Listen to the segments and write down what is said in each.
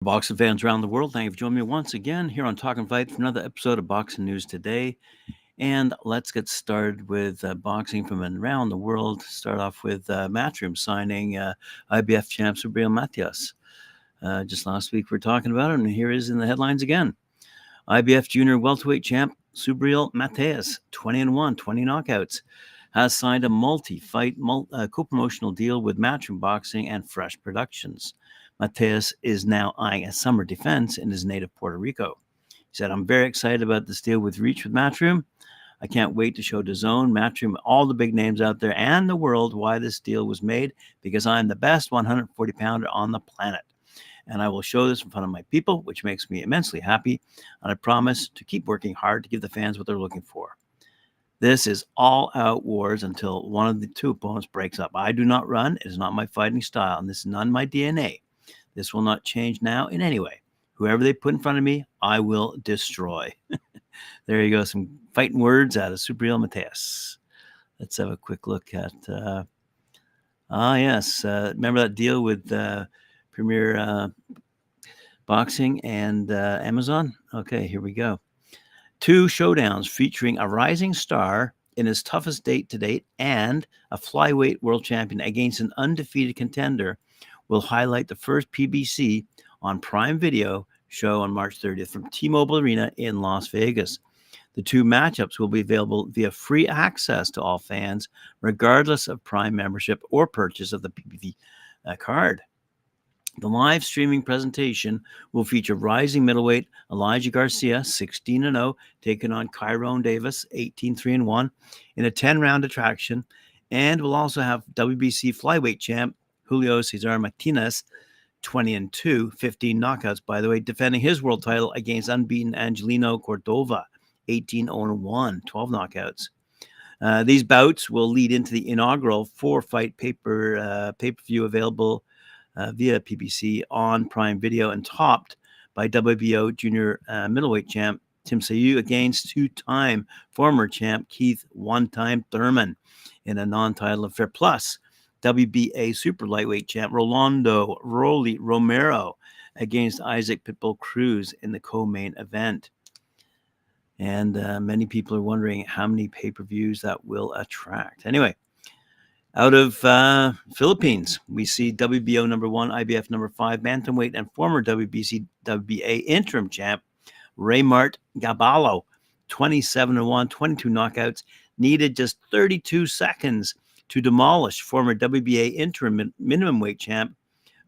Boxing fans around the world, thank you for joining me once again here on Talking Fight for another episode of Boxing News Today. And let's get started with boxing from around the world. Start off with Matchroom signing IBF champ Subriel Matias. Just last week we were talking about it, and here is in the headlines again. IBF junior welterweight champ Subriel Matias, 20-1, 20 knockouts, has signed a multi-fight co-promotional deal with Matchroom Boxing and Fresh Productions. Matias is now eyeing a summer defense in his native Puerto Rico. He said, "I'm very excited about this deal with Matchroom. I can't wait to show DAZN, Matchroom, all the big names out there and the world why this deal was made, because I'm the best 140-pounder on the planet. And I will show this in front of my people, which makes me immensely happy. And I promise to keep working hard to give the fans what they're looking for. This is all-out wars until one of the two opponents breaks up. I do not run. It is not my fighting style, and this is not in my DNA. This will not change now in any way. Whoever they put in front of me, I will destroy." There you go. Some fighting words out of Subriel Matias. Let's have a quick look at, remember that deal with Premier Boxing and Amazon? Okay, here we go. 2 showdowns featuring a rising star in his toughest date to date and a flyweight world champion against an undefeated contender will highlight the first PBC on Prime Video show on March 30th from T-Mobile Arena in Las Vegas. The 2 matchups will be available via free access to all fans, regardless of Prime membership or purchase of the PBV card. The live streaming presentation will feature rising middleweight Elijah Garcia, 16-0, taking on Kyrone Davis, 18-3-1, in a 10-round attraction, and will also have WBC flyweight champ Julio César Martínez, 20-2, 15 knockouts, by the way, defending his world title against unbeaten Angelino Cordova, 18-1, 12 knockouts. These bouts will lead into the inaugural 4-fight pay-per-view available via PBC on Prime Video and topped by WBO junior middleweight champ Tim Sayu against 2-time former champ Keith one-time Thurman in a non-title affair. Plus, WBA super lightweight champ Rolando Rolly Romero against Isaac Pitbull Cruz in the co-main event. And many people are wondering how many pay-per-views that will attract. Anyway, out of Philippines, we see WBO number 1, IBF number 5, bantamweight and former WBC WBA interim champ Reymart Gaballo, 27-1, 22 knockouts, needed just 32 seconds to demolish former WBA interim minimum weight champ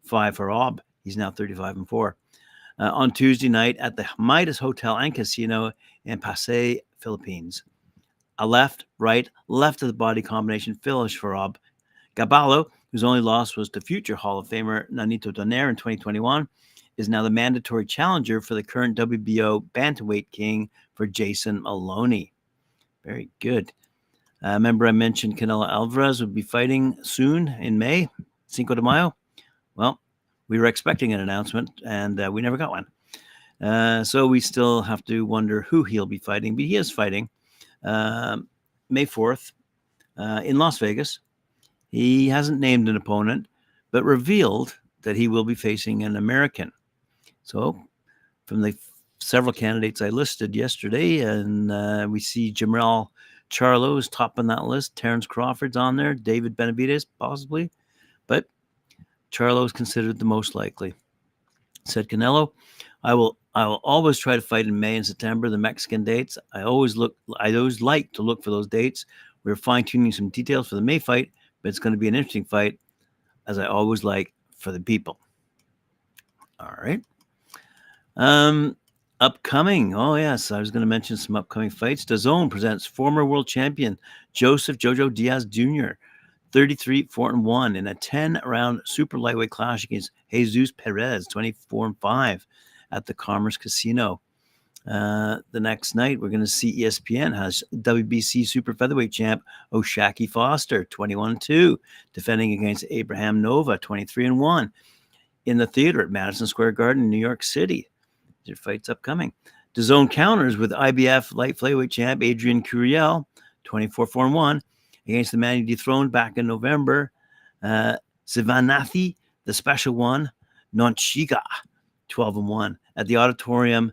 Five Harab. He's now 35-4. On Tuesday night at the Midas Hotel and Casino in Pasay, Philippines. A left of the body combination finish for Rob Gaballo, whose only loss was to future Hall of Famer Nanito Donaire in 2021, is now the mandatory challenger for the current WBO bantamweight king for Jason Maloney. Very good. Remember I mentioned Canelo Alvarez would be fighting soon in May, Cinco de Mayo? Well, we were expecting an announcement, and we never got one. So we still have to wonder who he'll be fighting, but he is fighting May 4th in Las Vegas. He hasn't named an opponent, but revealed that he will be facing an American. So from the several candidates I listed yesterday, and we see Jamal Charlo is top on that list. Terrence Crawford's on there. David Benavidez, possibly. But Charlo is considered the most likely. Said Canelo, I will always try to fight in May and September, the Mexican dates. I always like to look for those dates. We're fine-tuning some details for the May fight, but it's going to be an interesting fight, as I always like, for the people. All right. Upcoming. Oh, yes. I was going to mention some upcoming fights. DAZN presents former world champion Joseph Jojo Diaz Jr., 33-4-1 in a 10-round super lightweight clash against Jesus Perez, 24-5 at the Commerce Casino. The next night, we're going to see ESPN has WBC super featherweight champ O'Shaquie Foster, 21-2, defending against Abraham Nova, 23-1, in the theater at Madison Square Garden in New York City. Their fights upcoming. DAZN counters with IBF light flyweight champ Adrian Curiel, 24-4-1, against the man he dethroned back in November, Sivanathi, the special one, Nonchiga, 12-1 at the Auditorium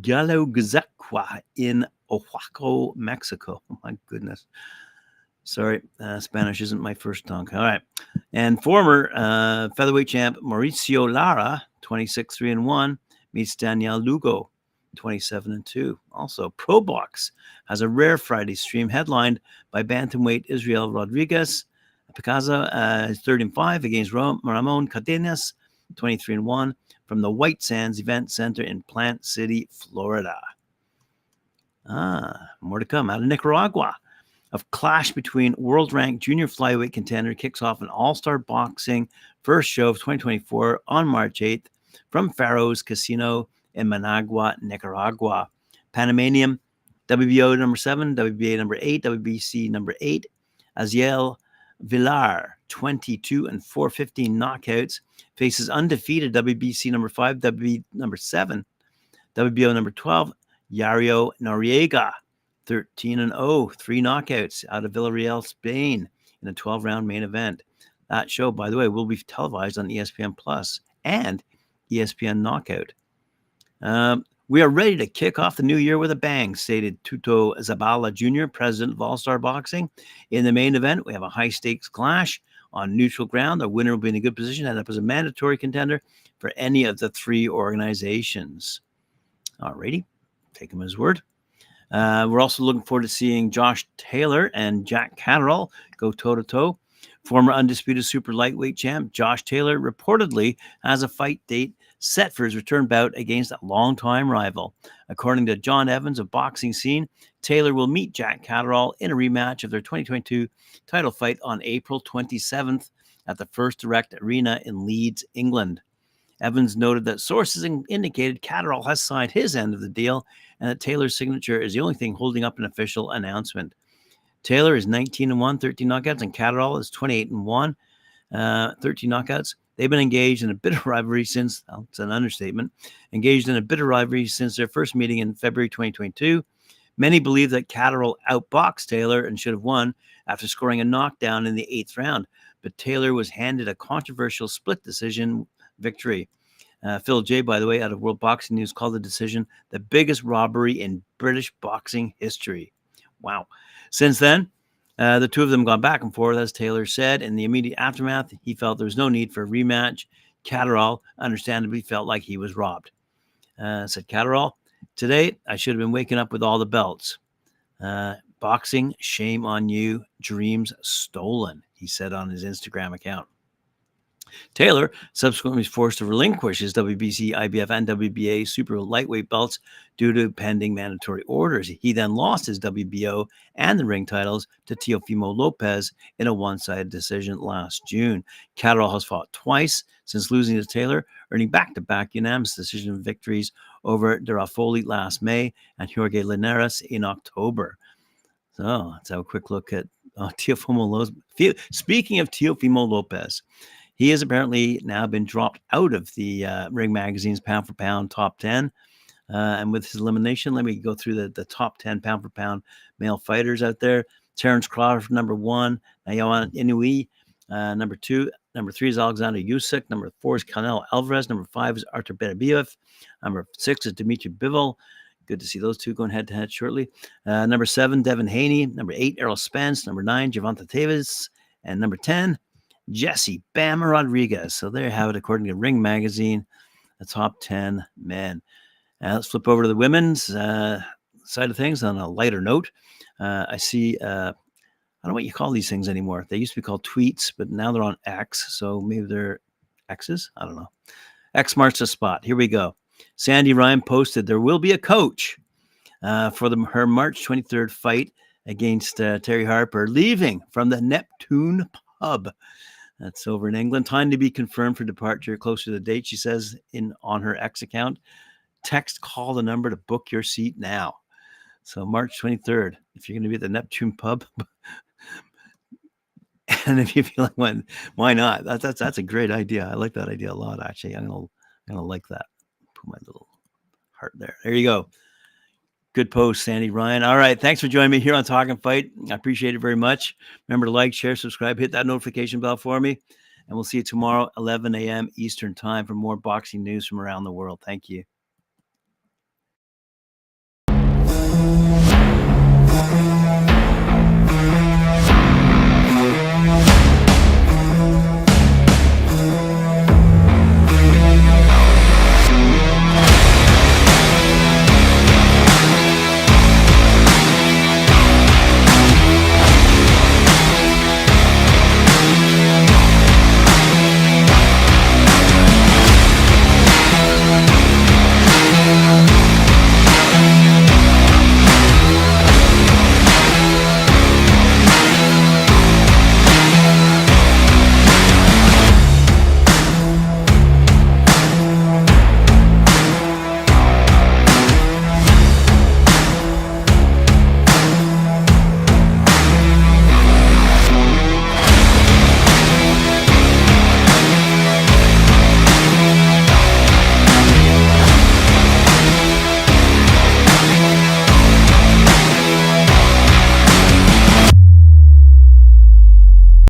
Guadalajara in Oaxaca, Mexico. Oh, my goodness. Sorry, Spanish isn't my first tongue. All right. And former featherweight champ Mauricio Lara, 26-3-1, meets Daniel Lugo, 27-2. Also, Pro Box has a rare Friday stream headlined by bantamweight Israel Rodriguez. Picaza is 3-5 against Ramon Cadenas, 23-1, from the White Sands Event Center in Plant City, Florida. More to come out of Nicaragua. A clash between world-ranked junior flyweight contender kicks off an all-star boxing first show of 2024 on March 8th from Faro's Casino in Managua, Nicaragua. Panamanian WBO number 7, WBA number 8, WBC number 8. Azael Villar, 22-4, 15 knockouts, faces undefeated WBC number 5, WB number 7, WBO number 12, Yario Noriega, 13-0, 3 knockouts out of Villarreal, Spain, in a 12-round main event. That show, by the way, will be televised on ESPN Plus and ESPN Knockout. We are ready to kick off the new year with a bang, stated Tuto Zabala Jr., president of All-Star Boxing. In the main event, we have a high-stakes clash on neutral ground. The winner will be in a good position to end up as a mandatory contender for any of the 3 organizations. All righty, take him at his word. We're also looking forward to seeing Josh Taylor and Jack Catterall go toe-to-toe. Former undisputed super lightweight champ Josh Taylor reportedly has a fight date set for his return bout against a longtime rival. According to John Evans of Boxing Scene, Taylor will meet Jack Catterall in a rematch of their 2022 title fight on April 27th at the First Direct Arena in Leeds, England. Evans noted that sources indicated Catterall has signed his end of the deal and that Taylor's signature is the only thing holding up an official announcement. Taylor is 19-1, 13 knockouts, and Catterall is 28-1, 13 knockouts. They've been engaged in a bitter rivalry since, well, it's an understatement, engaged in a bitter rivalry since their first meeting in February 2022. Many believe that Catterall outboxed Taylor and should have won after scoring a knockdown in the 8th round, but Taylor was handed a controversial split decision victory. Phil J., by the way, out of World Boxing News, called the decision the biggest robbery in British boxing history. Wow. Since then, the two of them gone back and forth, as Taylor said. In the immediate aftermath, he felt there was no need for a rematch. Catterall understandably felt like he was robbed. Said Catterall, "Today, I should have been waking up with all the belts. Boxing, shame on you. Dreams stolen," he said on his Instagram account. Taylor subsequently was forced to relinquish his WBC, IBF, and WBA super lightweight belts due to pending mandatory orders. He then lost his WBO and the ring titles to Teofimo Lopez in a one-sided decision last June. Catterall has fought twice since losing to Taylor, earning back-to-back unanimous decision victories over De Raffoli last May and Jorge Linares in October. So let's have a quick look at Teofimo Lopez. Speaking of Teofimo Lopez, he has apparently now been dropped out of the Ring Magazine's pound-for-pound top 10. And with his elimination, let me go through the top 10 pound-for-pound male fighters out there. Terence Crawford, number 1. Naoya Inoue, number 2. Number 3 is Alexander Usyk. Number 4 is Canelo Alvarez. Number 5 is Artur Beterbiev. Number 6 is Dmitry Bivol. Good to see those two going head-to-head shortly. Number 7, Devin Haney. Number 8, Errol Spence. Number 9, Gervonta Davis. And number 10, Jesse Bam Rodriguez. So there you have it, according to Ring Magazine, the top 10 men. Let's flip over to the women's side of things on a lighter note. I see, I don't know what you call these things anymore. They used to be called tweets, but now they're on X. So maybe they're X's? I don't know. X marks the spot. Here we go. Sandy Ryan posted, there will be a coach for her March 23rd fight against Terry Harper, leaving from the Neptune Pub. That's over in England. Time to be confirmed for departure closer to the date, she says on her X account. Text, call the number to book your seat now. So March 23rd, if you're going to be at the Neptune Pub, and if you feel like, why not? That's a great idea. I like that idea a lot, actually. I'm gonna like that. Put my little heart there. There you go. Good post, Sandy Ryan. All right. Thanks for joining me here on Talking Fight. I appreciate it very much. Remember to like, share, subscribe, hit that notification bell for me. And we'll see you tomorrow, 11 a.m. Eastern Time, for more boxing news from around the world. Thank you.